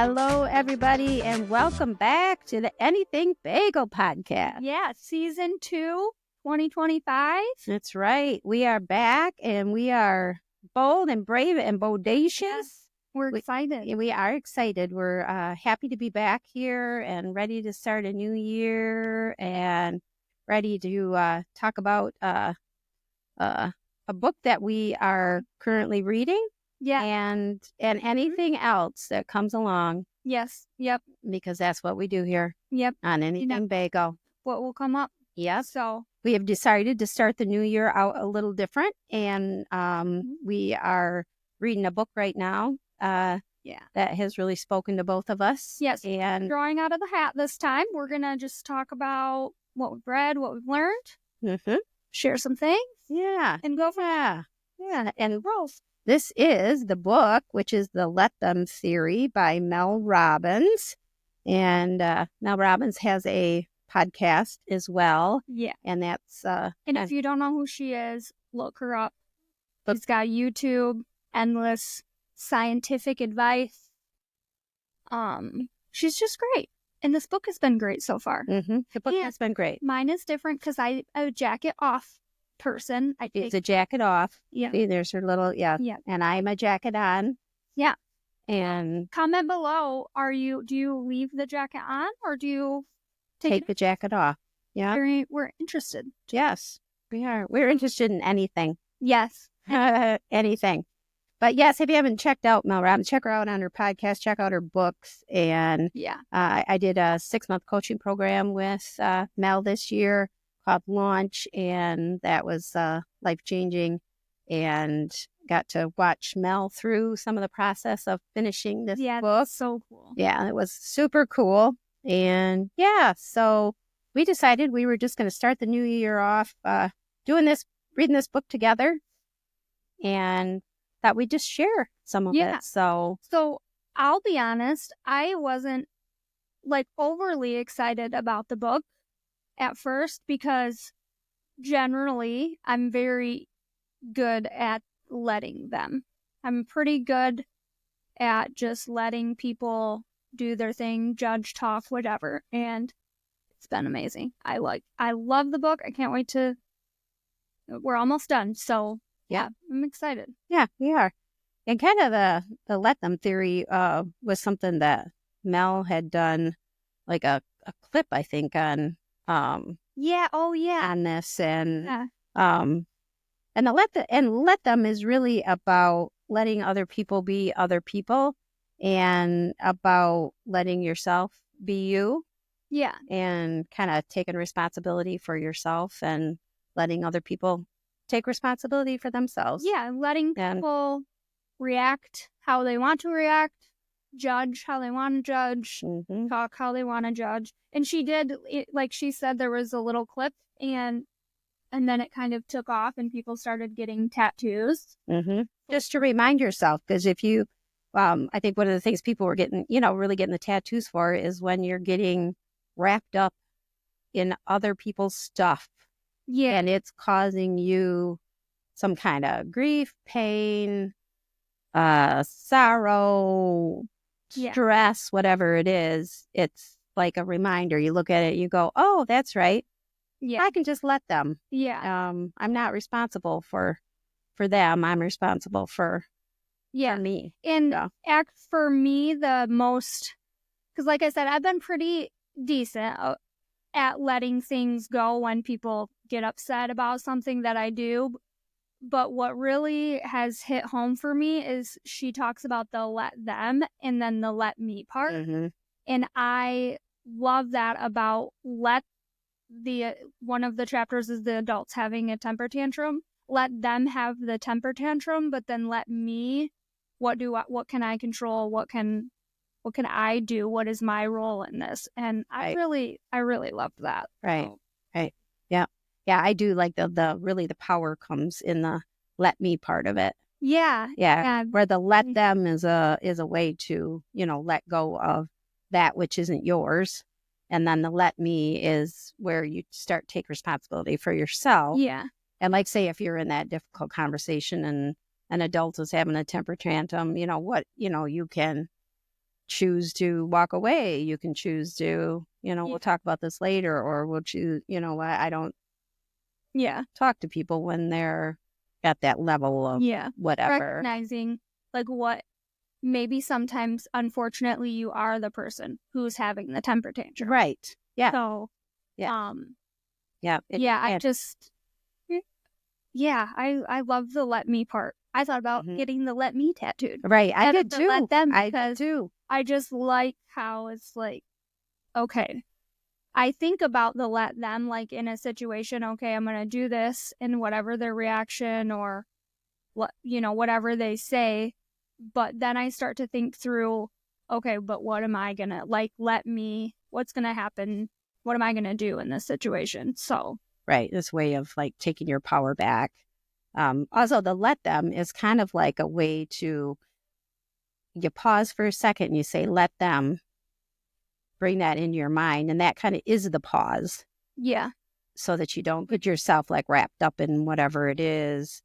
Hello, everybody, and welcome back to the Anything Bagel podcast. Yeah, season 2, 2025. That's right. We are back, and we are bold and brave and bodacious. Yes, we're excited. We are excited. We're happy to be back here and ready to start a new year and ready to talk about a book that we are currently reading. Yeah. And anything else that comes along. Yes. Yep. Because that's what we do here. Yep. On Anything Bagel. What will come up. Yes. So we have decided to start the new year out a little different. And we are reading a book right now that has really spoken to both of us. Yes. And drawing out of the hat this time, we're going to just talk about what we've read, what we've learned, share some things. Yeah. And go from there. Yeah. And this is the book, which is the Let Them Theory by Mel Robbins. And Mel Robbins has a podcast as well. Yeah. And that's... and if you don't know who she is, look her up. She's got YouTube, endless scientific advice. She's just great. And this book has been great so far. The book has been great. Mine is different because I'm a jacket off person. It's a jacket off. Yeah. See, there's her little, and I'm a jacket on. Yeah. And comment below, do you leave the jacket on or do you take the jacket off? Yeah. We're interested. Yes, we are. We're interested in anything. Yes. Anything. But yes, if you haven't checked out Mel Robbins, check her out on her podcast, check out her books. And I did a 6-month coaching program with Mel this year called Launch, and that was life-changing, and got to watch Mel through some of the process of finishing this book. So cool. Yeah, it was super cool. And so we decided we were just going to start the new year off reading this book together, and thought we'd just share some of it. So I'll be honest, I wasn't overly excited about the book at first, because generally I'm very good at letting them. I'm pretty good at just letting people do their thing, judge, talk, whatever. And it's been amazing. I love the book. I can't wait we're almost done. So I'm excited. Yeah, we are. And kind of the Let Them Theory was something that Mel had done, like a clip, I think, on on this, and let them is really about letting other people be other people, and about letting yourself be you. Yeah. And kind of taking responsibility for yourself and letting other people take responsibility for themselves. Yeah, letting people react how they want to react, judge how they want to judge, talk how they want to judge. And she did, like she said, there was a little clip, and then it kind of took off, and people started getting tattoos. Just to remind yourself, because if you, I think one of the things people were getting, really getting the tattoos for is when you're getting wrapped up in other people's stuff. Yeah. And it's causing you some kind of grief, pain, sorrow, stress, whatever it is. It's like a reminder. You look at it, you go, oh, that's right. Yeah. I can just let them. Yeah. I'm not responsible for them. I'm responsible for me. And for me, the most, because like I said, I've been pretty decent at letting things go when people get upset about something that I do. But what really has hit home for me is she talks about the let them and then the let me part. And I love that about one of the chapters is the adults having a temper tantrum. Let them have the temper tantrum, but then let me, what can I control? What can I do? What is my role in this? And I really loved that. Right. So. Right. Yeah. Yeah. I do like the power comes in the let me part of it. Yeah. Yeah. Where the let them is a way to, let go of that which isn't yours. And then the let me is where you start take responsibility for yourself. Yeah. And like, say, if you're in that difficult conversation and an adult is having a temper tantrum, you can choose to walk away. You can choose to, we'll talk about this later, or we'll choose, I don't talk to people when they're at that level of whatever. Recognizing like what maybe sometimes, unfortunately, you are the person who's having the temper tantrum. Right. Yeah. So, I love the let me part. I thought about getting the let me tattooed. Right. I did too. Let them, I did too. I just like how it's like, okay, I think about the let them like in a situation, okay, I'm going to do this, and whatever their reaction or whatever they say. But then I start to think through, okay, but what am I going to what's going to happen? What am I going to do in this situation? So. Right. This way of like taking your power back. Also, the let them is kind of like a way to, you pause for a second and you say, let them, bring that into your mind. And that kind of is the pause. Yeah. So that you don't put yourself like wrapped up in whatever it is,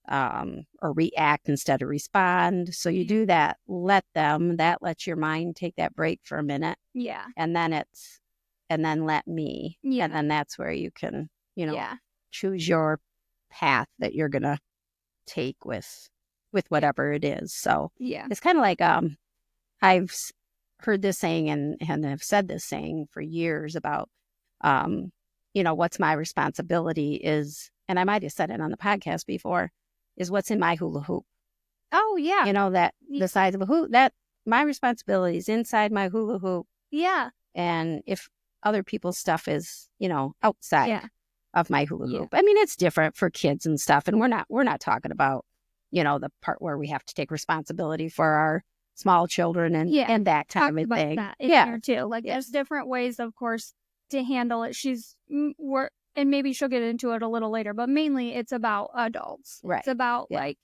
or react instead of respond. So you do that, let them, that lets your mind take that break for a minute. Yeah. And then let me. Yeah. And then that's where you can, choose your path that you're going to take with whatever it is. So it's kind of like, I've heard this saying and have said this saying for years about, what's my responsibility is, and I might have said it on the podcast before, is what's in my hula hoop. Oh, yeah. That the size of a hoop, that my responsibility is inside my hula hoop. Yeah. And if other people's stuff is, outside of my hula hoop. I mean, it's different for kids and stuff. And we're not talking about, the part where we have to take responsibility for our small children and that kind of thing. That in here too. Like there's different ways, of course, to handle it. And maybe she'll get into it a little later, but mainly it's about adults. Right. It's about like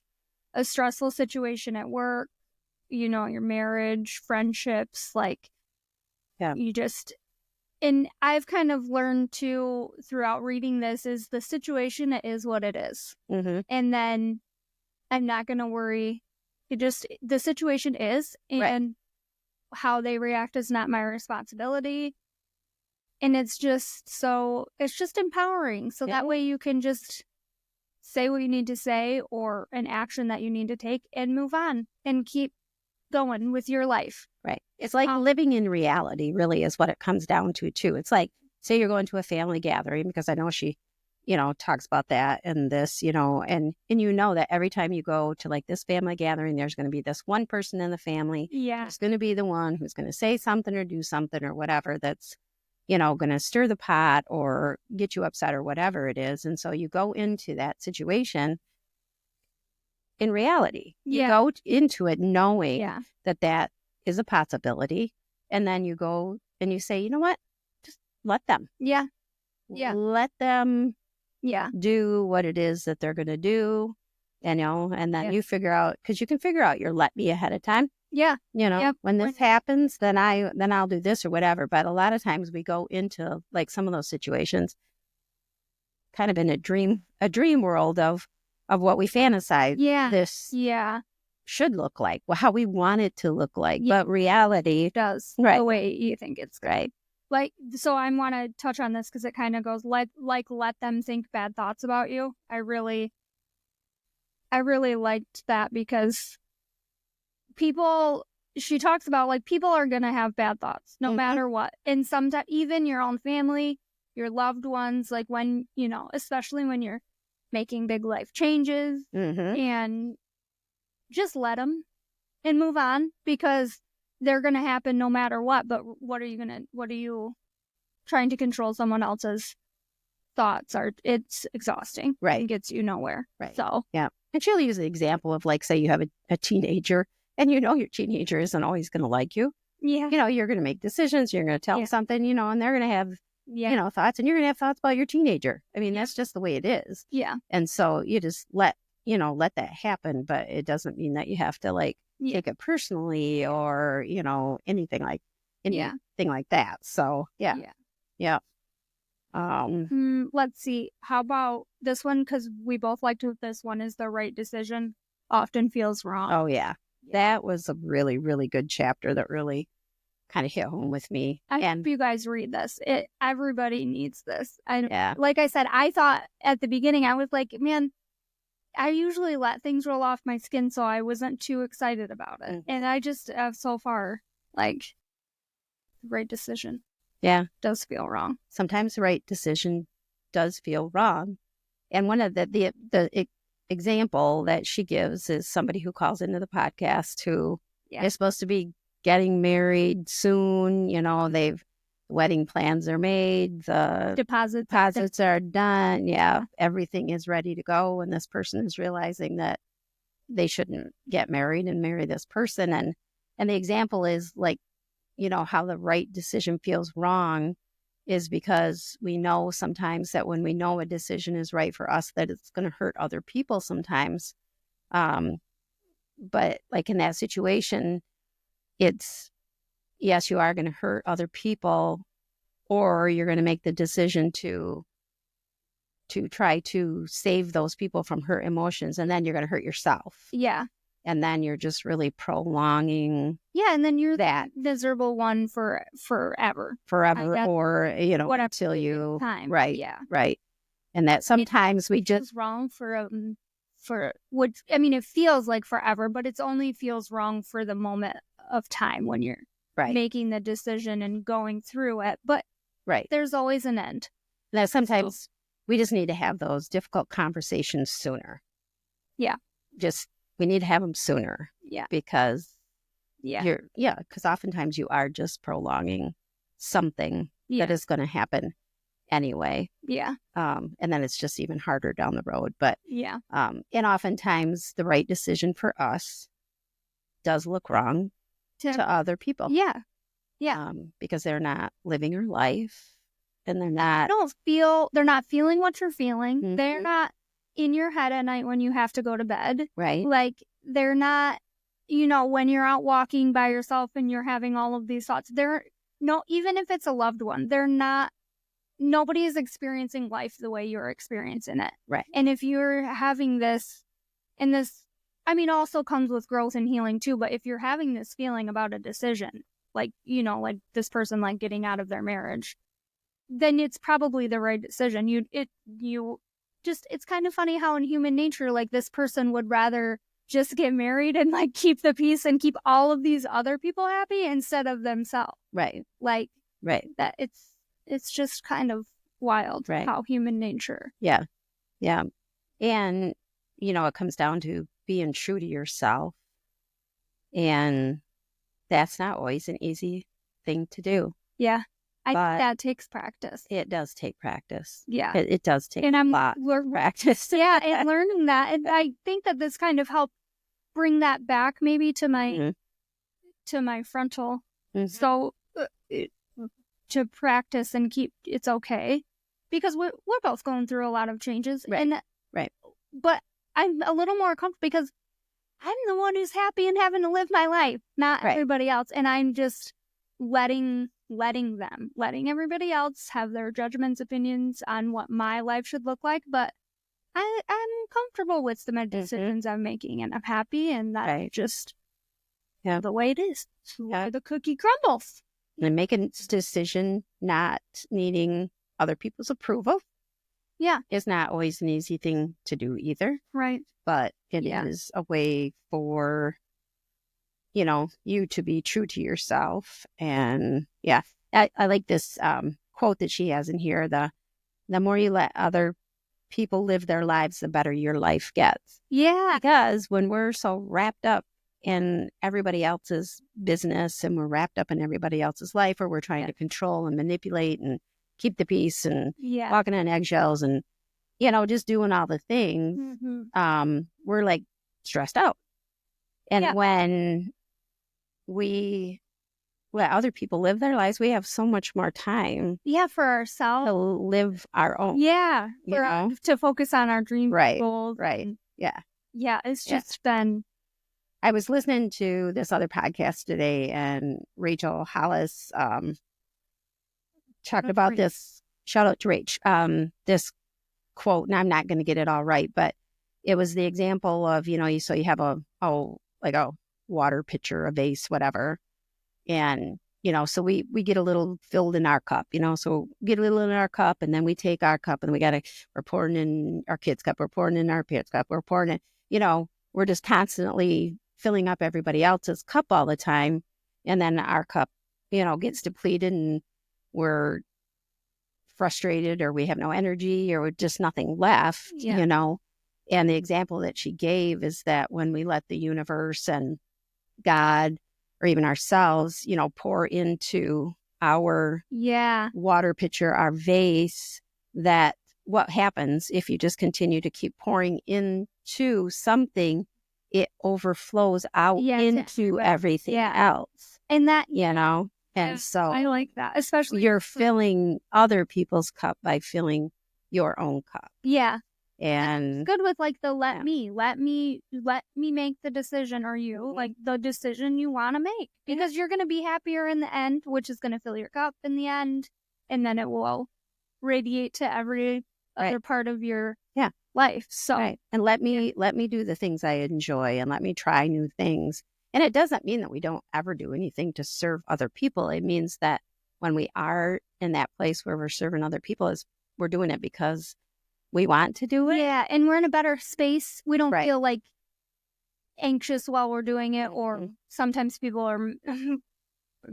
a stressful situation at work, your marriage, friendships, and I've kind of learned too throughout reading this is the situation is what it is. Mm-hmm. And then I'm not going to worry. The situation is, and how they react is not my responsibility. And it's just empowering. So that way you can just say what you need to say or an action that you need to take and move on and keep going with your life. Right. It's like living in reality really is what it comes down to too. It's like, say you're going to a family gathering, because I know she, talks about that and this, and that every time you go to like this family gathering, there's going to be this one person in the family. Yeah. There's going to be the one who's going to say something or do something or whatever that's, going to stir the pot or get you upset or whatever it is. And so you go into that situation in reality. You go into it knowing that is a possibility. And then you go and you say, you know what? Just let them. Yeah. Yeah. Let them do what it is that they're going to do, and then you figure out, because you can figure out your let me ahead of time. Yeah. When this happens, then I'll do this or whatever. But a lot of times we go into like some of those situations kind of in a dream world of what we fantasize this should look like, how we want it to look like. But reality does the way you think it's right. Like, so I want to touch on this because it kind of goes let them think bad thoughts about you. I really liked that because she talks about like people are going to have bad thoughts no matter what. And sometimes even your own family, your loved ones, like when, especially when you're making big life changes and just let them and move on because they're going to happen no matter what. But what are you trying to control someone else's thoughts? It's exhausting. Right. It gets you nowhere. Right. So, yeah. And she'll use the example of like, say you have a teenager and your teenager isn't always going to like you. Yeah. You're going to make decisions. You're going to tell them something, and they're going to have, thoughts, and you're going to have thoughts about your teenager. I mean, that's just the way it is. Yeah. And so you just let that happen, but it doesn't mean that you have to like take it personally or, anything like that. So, yeah. Yeah. Let's see. How about this one? Because we both liked this one is the right decision often feels wrong. Oh, yeah. that was a really, really good chapter that really kind of hit home with me. I hope you guys read this. Everybody needs this. Like I said, I thought at the beginning, I was like, man, I usually let things roll off my skin, so I wasn't too excited about it. Mm-hmm. And I just so far, like, the right decision. Yeah. Does feel wrong. Sometimes the right decision does feel wrong. And one of the example that she gives is somebody who calls into the podcast who is supposed to be getting married soon. Wedding plans are made, the deposits are done. Yeah, everything is ready to go. And this person is realizing that they shouldn't get married and marry this person. And the example is like, how the right decision feels wrong is because we know sometimes that when we know a decision is right for us, that it's going to hurt other people sometimes. But like in that situation, it's, yes, you are going to hurt other people, or you're going to make the decision to try to save those people from hurt emotions, and then you're going to hurt yourself. Yeah. And then you're just really prolonging. Yeah, and then you're that miserable one forever. Or, until you time. Right. Yeah. Right. And that sometimes we just wrong for what, I mean, it feels like forever, but it's only feels wrong for the moment of time when you're making the decision and going through it. But there's always an end. Now, sometimes we just need to have those difficult conversations sooner. Yeah. We need to have them sooner. Yeah. Because because oftentimes you are just prolonging something that is going to happen anyway. Yeah. And then it's just even harder down the road. But and oftentimes the right decision for us does look wrong to other people. Yeah. Yeah. Because they're not living your life, and they're not feeling what you're feeling. Mm-hmm. They're not in your head at night when you have to go to bed. Right. Like, they're not, when you're out walking by yourself and you're having all of these thoughts, even if it's a loved one, nobody is experiencing life the way you're experiencing it. Right. And if you're having this, and this, I mean, also comes with growth and healing too, but if you're having this feeling about a decision, like, like this person, like getting out of their marriage, then it's probably the right decision. It's kind of funny how in human nature, like, this person would rather just get married and like keep the peace and keep all of these other people happy instead of themselves. Right. Like, that it's just kind of wild how human nature. Yeah. Yeah. And, it comes down to being true to yourself. And that's not always an easy thing to do. Yeah. I think that takes practice. It does take practice. Yeah. It does take a lot of practice. Yeah, and learning that. And I think that this kind of helped bring that back maybe to my frontal. Mm-hmm. So to practice and keep it's okay. Because we're both going through a lot of changes. Right. And, but I'm a little more comfortable because I'm the one who's happy and having to live my life, not everybody else. And I'm just letting everybody else have their judgments, opinions on what my life should look like. But I'm comfortable with the decisions I'm making, and I'm happy, and that's just the way it is. Where the cookie crumbles. And making a decision not needing other people's approval is not always an easy thing to do either. Right. But it is a way for you to be true to yourself. And I like this quote that she has in here. The more you let other people live their lives, the better your life gets. Yeah. Because when we're so wrapped up in everybody else's business, and we're wrapped up in everybody else's life, or we're trying to control and manipulate and keep the peace and walking on eggshells and, just doing all the things, we're like stressed out. And when we let other people live their lives, we have so much more time. Yeah, for ourselves. To live our own. Yeah. To focus on our dreams. Goals. Right. Yeah. Yeah. It's just been. I was listening to this other podcast today, and Rachel Hollis talked about this. Shout out to Rach. This quote, and I'm not going to get it all right, but it was the example of, so you have a water pitcher, a vase, whatever. And, so we get a little filled in our cup, so get a little in our cup, and then we take our cup and we're pouring in our kids' cup, we're pouring in our parents' cup, we're pouring in, we're just constantly filling up everybody else's cup all the time. And then our cup, gets depleted and we're frustrated, or we have no energy, or just nothing left, And the example that she gave is that when we let the universe and God, or even ourselves, pour into our water pitcher, our vase, that what happens if you just continue to keep pouring into something, it overflows out into everything else. And that, and so I like that, especially you're filling other people's cup by filling your own cup. Yeah. And it's good with like the let me make the decision, or you like the decision you want to make, because you're going to be happier in the end, which is going to fill your cup in the end, and then it will radiate to every other part of your life. So and let me do the things I enjoy, and let me try new things. And it doesn't mean that we don't ever do anything to serve other people. It means that when we are in that place where we're serving other people, is we're doing it because we want to do it. Yeah, and we're in a better space. We don't feel like anxious while we're doing it, or sometimes people are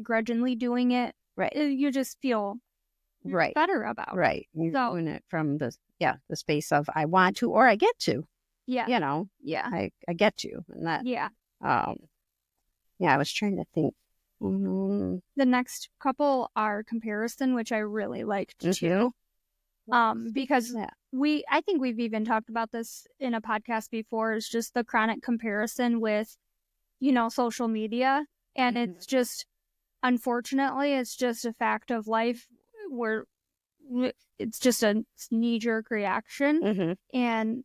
grudgingly doing it. Right. You just feel better about it. Right. You're doing it from the space of I want to, or I get to. Yeah. I get to. And that. I was trying to think. The next couple are comparison, which I really liked too. Because I think we've even talked about this in a podcast before, is just the chronic comparison with, social media. And it's just, unfortunately, it's just a fact of life where it's just a knee-jerk reaction. And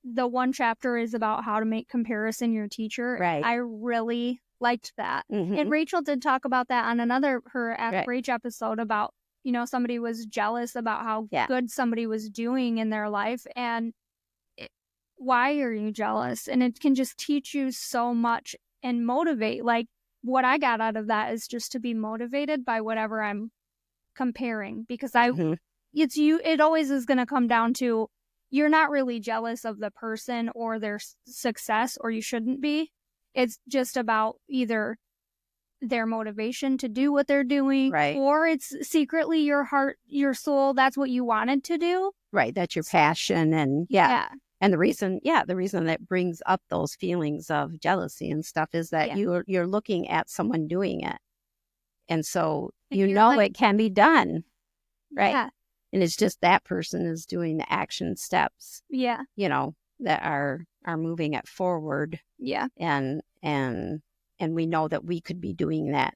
the one chapter is about how to make comparison your teacher. Right. I really liked that. And Rachel did talk about that on her Ask Rach episode about, somebody was jealous about how good somebody was doing in their life. And why are you jealous? And it can just teach you so much and motivate. Like, what I got out of that is just to be motivated by whatever I'm comparing, because it always is going to come down to, you're not really jealous of the person or their success, or you shouldn't be. It's just about either their motivation to do what they're doing, or it's secretly your heart, your soul, that's what you wanted to do. Right. That's your passion. And and the reason that brings up those feelings of jealousy and stuff is that you're looking at someone doing it. And so it can be done. Right. Yeah. And it's just that person is doing the action steps. Yeah. That are moving it forward. Yeah. And we know that we could be doing that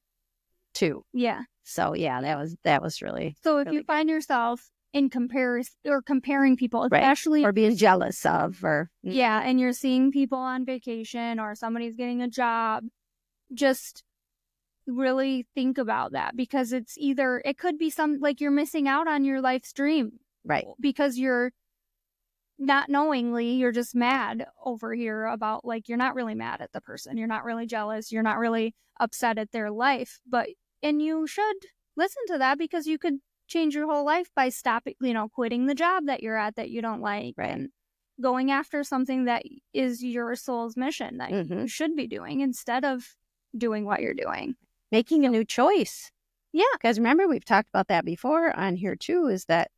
too. Yeah. So that was really. So if really you find yourself in comparison or comparing people, especially or being jealous of, or and you're seeing people on vacation, or somebody's getting a job, just really think about that, because it could be like you're missing out on your life's dream, right? Because you're not knowingly, you're just mad over here about, like, you're not really mad at the person, you're not really jealous, you're not really upset at their life, and you should listen to that, because you could change your whole life by stopping, quitting the job that you're at that you don't like, and going after something that is your soul's mission that you should be doing, instead of doing what you're doing. Making a new choice. Yeah. Because remember, we've talked about that before on here too, is that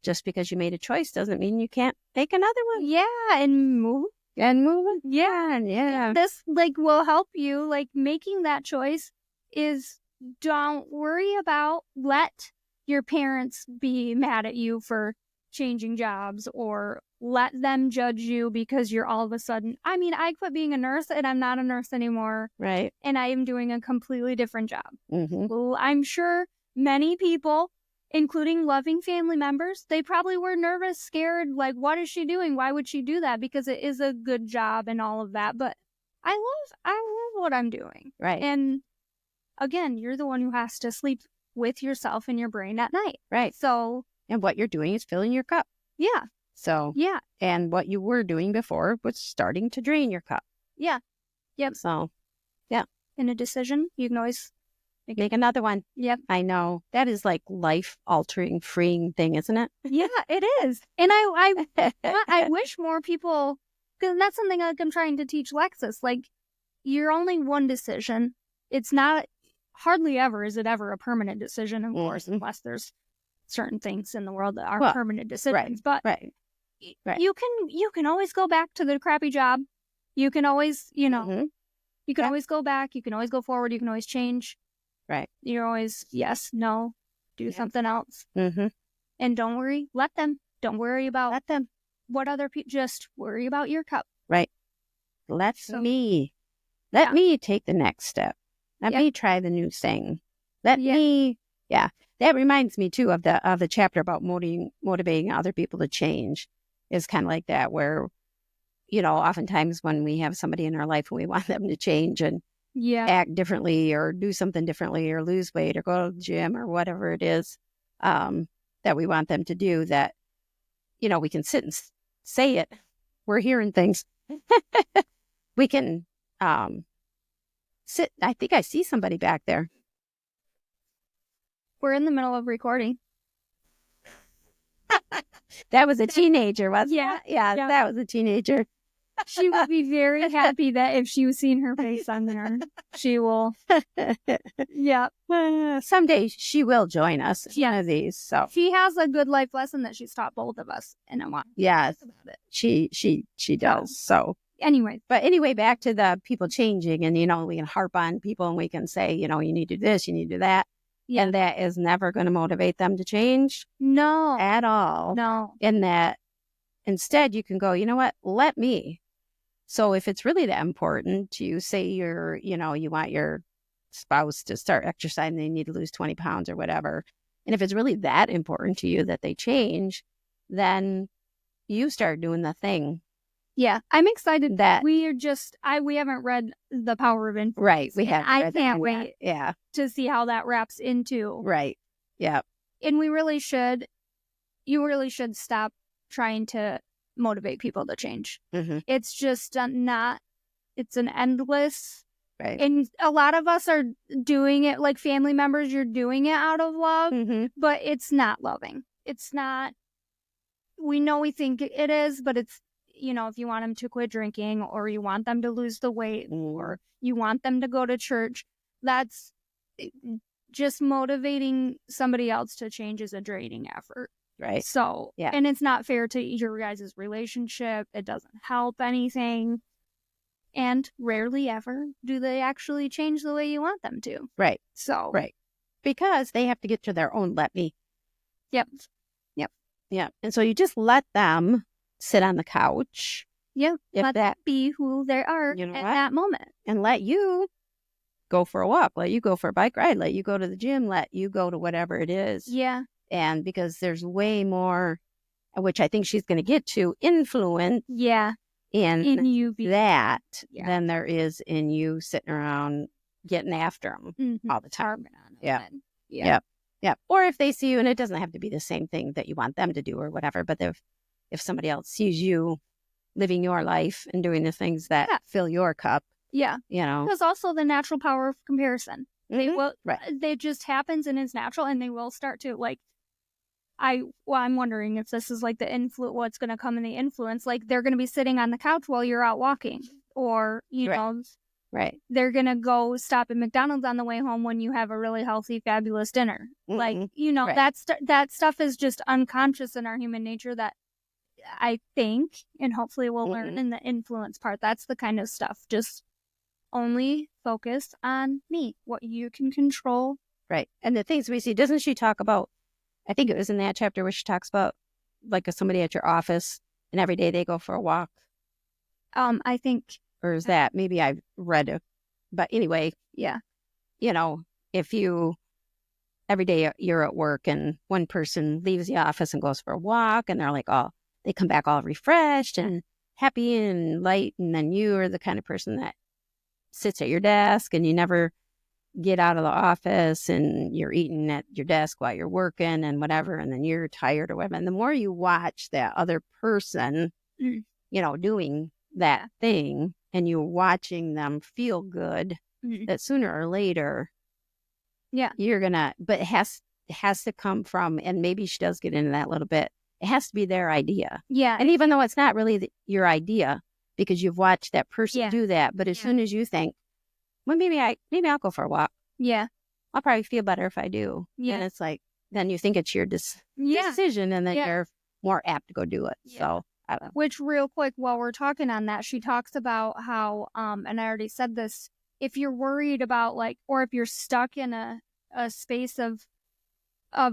just because you made a choice doesn't mean you can't make another one. Yeah, and move. Yeah. This, will help you. Making that choice is, don't worry about, let your parents be mad at you for changing jobs, or let them judge you because you're all of a sudden, I quit being a nurse and I'm not a nurse anymore. Right. And I am doing a completely different job. Well, I'm sure many people, including loving family members, they probably were nervous, scared, like, what is she doing? Why would she do that? Because it is a good job and all of that. But I love what I'm doing. Right. And again, you're the one who has to sleep with yourself in your brain at night. Right. So, and what you're doing is filling your cup. Yeah. So, yeah. And what you were doing before was starting to drain your cup. Yeah. Yep. So, yeah. In a decision, you can always make another one. Yep. I know. That is like life-altering, freeing thing, isn't it? Yeah, it is. And I wish more people, because that's something like I'm trying to teach Lexus. Like, you're only one decision. It's not, hardly ever is it ever a permanent decision, of course, unless there's certain things in the world that are permanent decisions. Right. But you can always go back to the crappy job. You can always, you can always go back. You can always go forward. You can always change. Right. You're always, yes, no, do something else. Mm-hmm. And don't worry. Let them. Don't worry about let them. What other people, just worry about your cup. Right. Let me take the next step. Let me try the new thing. Let me, That reminds me too of the chapter about motivating other people to change. Is kind of like that, where, oftentimes when we have somebody in our life and we want them to change and act differently or do something differently or lose weight or go to the gym or whatever it is that we want them to do, that, we can sit and say it. We're hearing things. We can sit. I think I see somebody back there. We're in the middle of recording. That was a teenager, wasn't it? Yeah, that was a teenager. She will be very happy that if she was seeing her face on there, she will. Someday she will join us. One of these. So she has a good life lesson that she's taught both of us, and I want. Yes, about it. She does. So anyway, back to the people changing, and we can harp on people, and we can say, you need to do this, you need to do that. Yeah. And that is never going to motivate them to change. No. At all. No. In that, instead, you can go, you know what? Let me. So if it's really that important to say you want your spouse to start exercising, they need to lose 20 pounds or whatever. And if it's really that important to you that they change, then you start doing the thing. Yeah, I'm excited that we haven't read The Power of Influence. Right, we have. I can't wait to see how that wraps into. Right, yeah. And you really should stop trying to motivate people to change. Mm-hmm. It's just it's an endless. Right. And a lot of us are doing it, like family members, you're doing it out of love, but it's not loving. It's not, we know we think it is, but it's, if you want them to quit drinking or you want them to lose the weight or you want them to go to church, that's just motivating somebody else to change is a draining effort. Right. So, and it's not fair to your guys' relationship. It doesn't help anything. And rarely ever do they actually change the way you want them to. Right. So. Right. Because they have to get to their own let me. Yep. And so you just let them sit on the couch. Yep. Let that be who they are at that moment. And let you go for a walk. Let you go for a bike ride. Let you go to the gym. Let you go to whatever it is. Yeah. And because there's way more, which I think she's going to get to, influence. In you that than there is in you sitting around getting after them all the time. Yeah. Or if they see you, and it doesn't have to be the same thing that you want them to do or whatever, but if somebody else sees you living your life and doing the things that fill your cup, there's also the natural power of comparison. Mm-hmm. They just happens and it's natural, and they will start to I'm wondering if this is like what's going to come in the influence. Like they're going to be sitting on the couch while you're out walking, or right. They're going to go stop at McDonald's on the way home when you have a really healthy, fabulous dinner. Right. That stuff is just unconscious in our human nature that I think, and hopefully we'll learn in the influence part. That's the kind of stuff. Just only focus on me, what you can control. Right. And the things we see, doesn't she talk about, I think it was in that chapter where she talks about like somebody at your office and every day they go for a walk. I think. Or is that, maybe I've read it. But anyway, if every day you're at work and one person leaves the office and goes for a walk and they're like, they come back all refreshed and happy and light. And then you are the kind of person that sits at your desk and you never get out of the office and you're eating at your desk while you're working and whatever, and then you're tired or whatever. And the more you watch that other person, doing that thing, and you're watching them feel good, that sooner or later, you're gonna. But it has to come from, and maybe she does get into that a little bit. It has to be their idea. Yeah. And even though it's not really your idea, because you've watched that person do that, but as soon as you think, well, maybe I'll go for a walk. Yeah. I'll probably feel better if I do. Yeah. And it's like, then you think it's your decision, and then you're more apt to go do it. Yeah. So, I don't know. Which, real quick, while we're talking on that, she talks about how, and I already said this, if you're worried about, like, or if you're stuck in a space of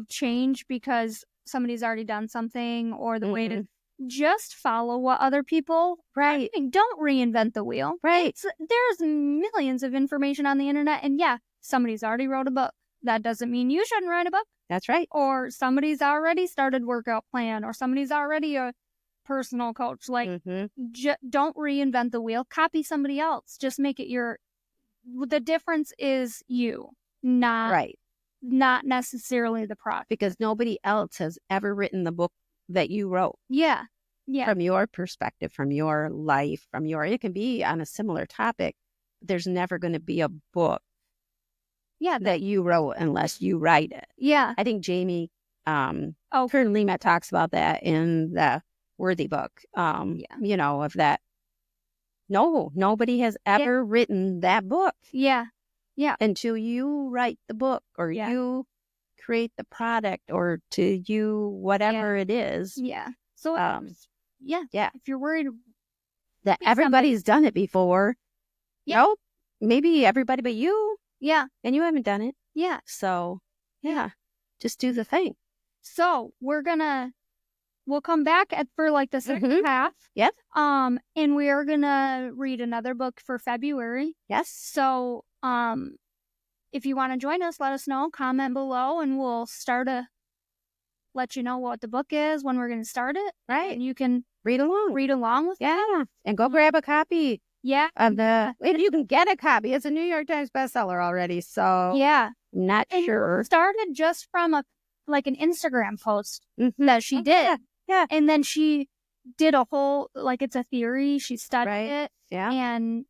change because somebody's already done something, or the way to just follow what other people are doing. Don't reinvent the wheel. Right. There's millions of information on the internet, and somebody's already wrote a book. That doesn't mean you shouldn't write a book. That's right. Or somebody's already started workout plan, or somebody's already a personal coach. Like, don't reinvent the wheel. Copy somebody else. Just make it the difference is you, not necessarily the product. Because nobody else has ever written the book that you wrote. Yeah. From your perspective, from your life, it can be on a similar topic. There's never going to be a book that you wrote unless you write it. Yeah. I think Jamie Kern-Lima talks about that in the Worthy book. You know, of that. No, nobody has ever written that book. Yeah. Yeah. Until you write the book, or you create the product, or to you, whatever it is. Yeah. So, if you're worried that everybody's done it before, maybe everybody but you. Yeah. And you haven't done it. Yeah. So, just do the thing. So, we'll come back for like the second half. Yep. And we are going to read another book for February. Yes. So, if you want to join us, let us know. Comment below, and we'll let you know what the book is, when we're going to start it. Right. And you can read along with it. And go grab a copy. Yeah. You can get a copy. It's a New York Times bestseller already. So not sure. It started just from an Instagram post that she did. Yeah. And then she did a whole, it's a theory. She studied it. Yeah. And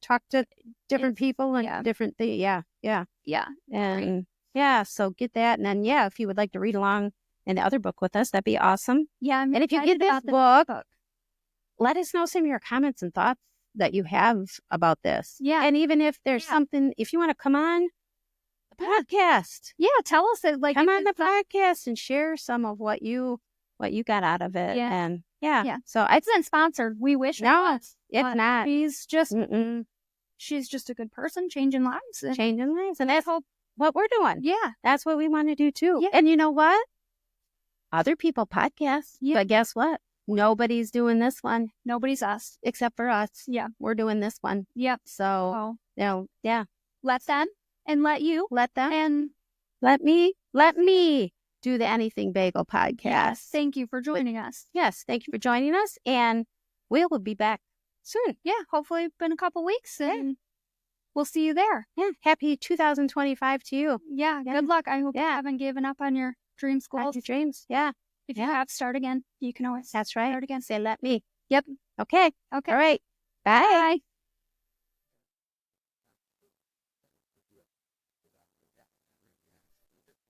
talked to different people and different things. Yeah. And so get that. And then, if you would like to read along in the other book with us, that'd be awesome. Yeah. And if you get this book, let us know some of your comments and thoughts that you have about this. Yeah. And even if there's something, if you want to come on the podcast. Yeah. Tell us it. Come on the podcast and share some of what you got out of it. Yeah. And so it's not sponsored. We wish it was. It's not. She's just a good person, changing lives. And that's what we're doing. Yeah. That's what we want to do too. Yeah. And you know what? Other people podcast. Yeah. But guess what? Nobody's doing this one. Nobody's us. Except for us. Yeah. We're doing this one. Yep. So, let them and let you. Let them. And let me do the Anything Bagel podcast. Yes. Thank you for joining us. Yes. Thank you for joining us. And we will be back soon. Yeah. Hopefully in a couple weeks. And we'll see you there. Yeah. Happy 2025 to you. Yeah. Good luck. I hope you haven't given up on your dreams, goals. Your dreams. Yeah. If you have, start again. You can always start again. Say, let me. Yep. Okay. All right. Bye. Bye.